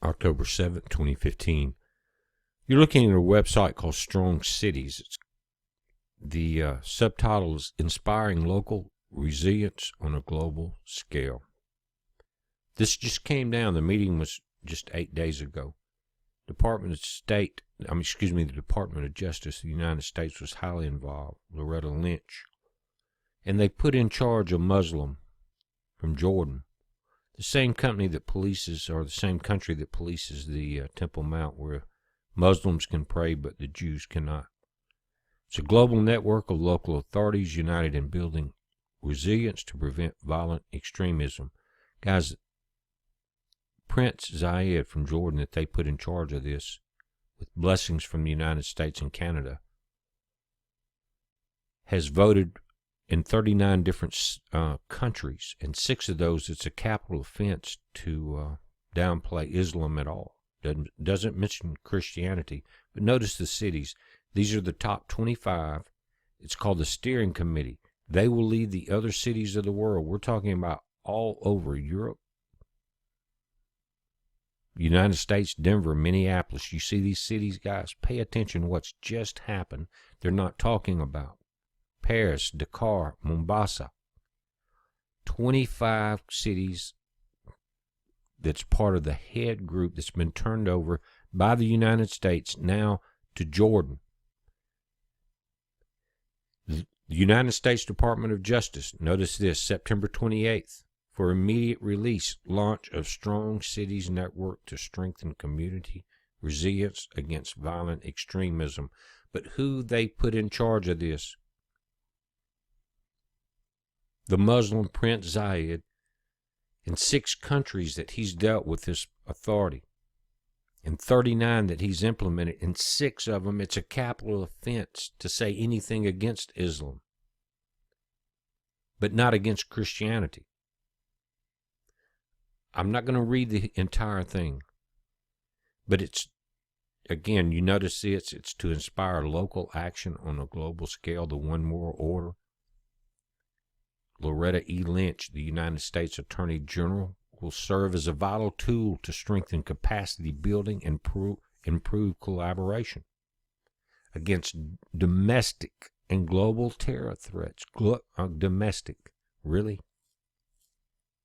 October 7th, 2015. You're looking at a website called Strong Cities. The subtitle is Inspiring Local Resilience on a Global Scale. This just came down. The meeting was just 8 days ago. The Department of Justice of the United States was highly involved. Loretta Lynch. And they put in charge a Muslim from Jordan. The same company that polices, or the same country that polices the Temple Mount, where Muslims can pray but the Jews cannot. It's a global network of local authorities united in building resilience to prevent violent extremism. Guys, Prince Zayed from Jordan, that they put in charge of this, with blessings from the United States and Canada, has voted in 39 different countries. In 6 of those, it's a capital offense to downplay Islam at all. Doesn't mention Christianity. But notice the cities. These are the top 25. It's called the Steering Committee. They will lead the other cities of the world. We're talking about all over Europe, United States, Denver, Minneapolis. You see these cities, guys? Pay attention to what's just happened. They're not talking about Paris, Dakar, Mombasa. 25 cities that's part of the head group that's been turned over by the United States now to Jordan. The United States Department of Justice, notice this, September 28th, for immediate release, launch of Strong Cities Network to strengthen community resilience against violent extremism. But who they put in charge of this? The Muslim Prince Zayed, in 6 countries that he's dealt with this authority, in 39 that he's implemented. In 6 of them, it's a capital offense to say anything against Islam, but not against Christianity. I'm not going to read the entire thing, but it's, again, you notice it's to inspire local action on a global scale, the one world order. Loretta E. Lynch, the United States Attorney General, will serve as a vital tool to strengthen capacity building and improve collaboration against domestic and global terror threats. Domestic. Really?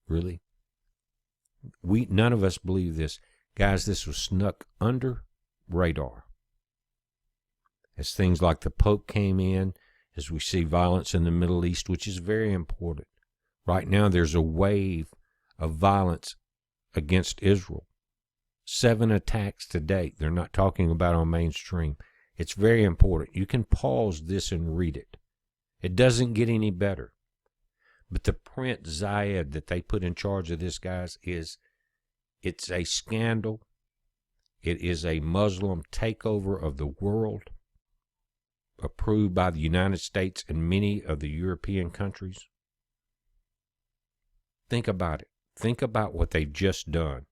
Really? None of us believe this. Guys, this was snuck under radar. As things like the Pope came in, as we see violence in the Middle East, which is very important. Right now, there's a wave of violence against Israel. 7 attacks to date. They're not talking about on mainstream. It's very important. You can pause this and read it. It doesn't get any better. But the Prince Zayed that they put in charge of this, guys, it's a scandal. It is a Muslim takeover of the world, approved by the United States and many of the European countries. Think about it. Think about what they've just done.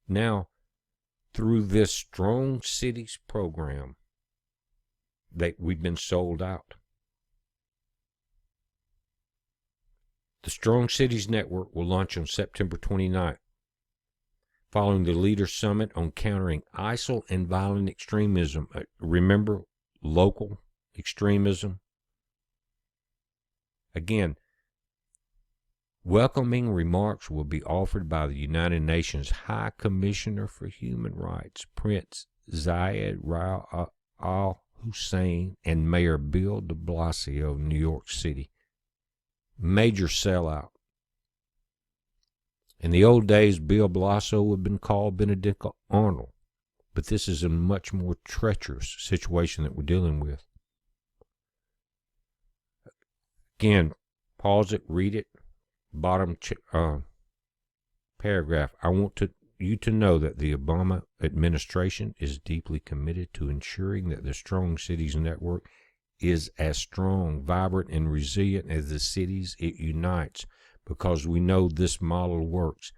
Now, through this Strong Cities program, we've been sold out. The Strong Cities Network will launch on September 29th, following the Leaders Summit on countering ISIL and violent extremism. Remember, local extremism. Again, welcoming remarks will be offered by the United Nations High Commissioner for Human Rights, Prince Zayed Al Hussein, and Mayor Bill de Blasio of New York City. Major sellout. In the old days, Bill Blasio would have been called Benedict Arnold. But this is a much more treacherous situation that we're dealing with. Again, pause it, read it. Bottom paragraph. I want you to know that the Obama administration is deeply committed to ensuring that the Strong Cities Network is as strong, vibrant, and resilient as the cities it unites, because we know this model works.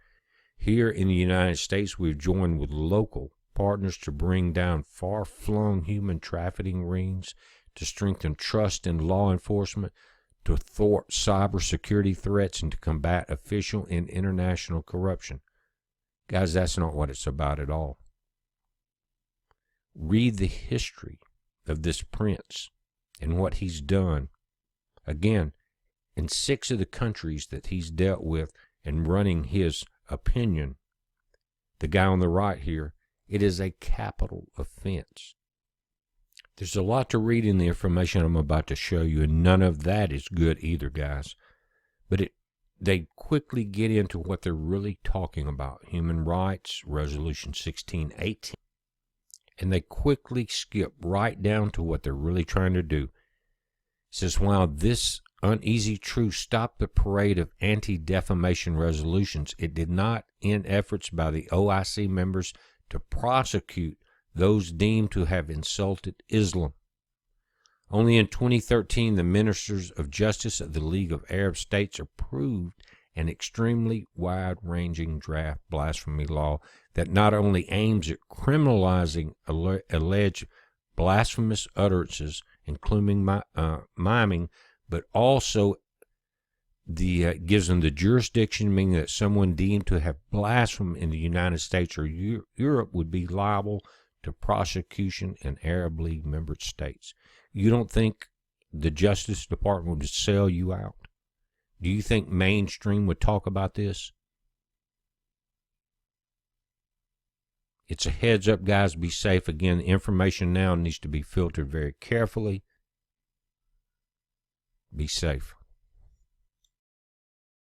Here in the United States, we've joined with local partners to bring down far-flung human trafficking rings, to strengthen trust in law enforcement, to thwart cybersecurity threats, and to combat official and international corruption. Guys, that's not what it's about at all. Read the history of this prince and what he's done. Again, in 6 of the countries that he's dealt with and running his opinion, the guy on the right here, it is a capital offense. There's a lot to read in the information I'm about to show you, and none of that is good either, guys. But they quickly get into what they're really talking about, human rights, Resolution 1618. And they quickly skip right down to what they're really trying to do. It says, while this uneasy truth stopped the parade of anti-defamation resolutions, it did not end efforts by the OIC members to prosecute those deemed to have insulted Islam. Only in 2013, the ministers of justice of the League of Arab States approved an extremely wide-ranging draft blasphemy law that not only aims at criminalizing alleged blasphemous utterances, including miming, but also gives them the jurisdiction, meaning that someone deemed to have blasphemed in the United States or Europe would be liable to prosecution in Arab League member states. You don't think the Justice Department would sell you out? Do you think mainstream would talk about this? It's a heads up, guys. Be safe. Again, the information now needs to be filtered very carefully. Be safe.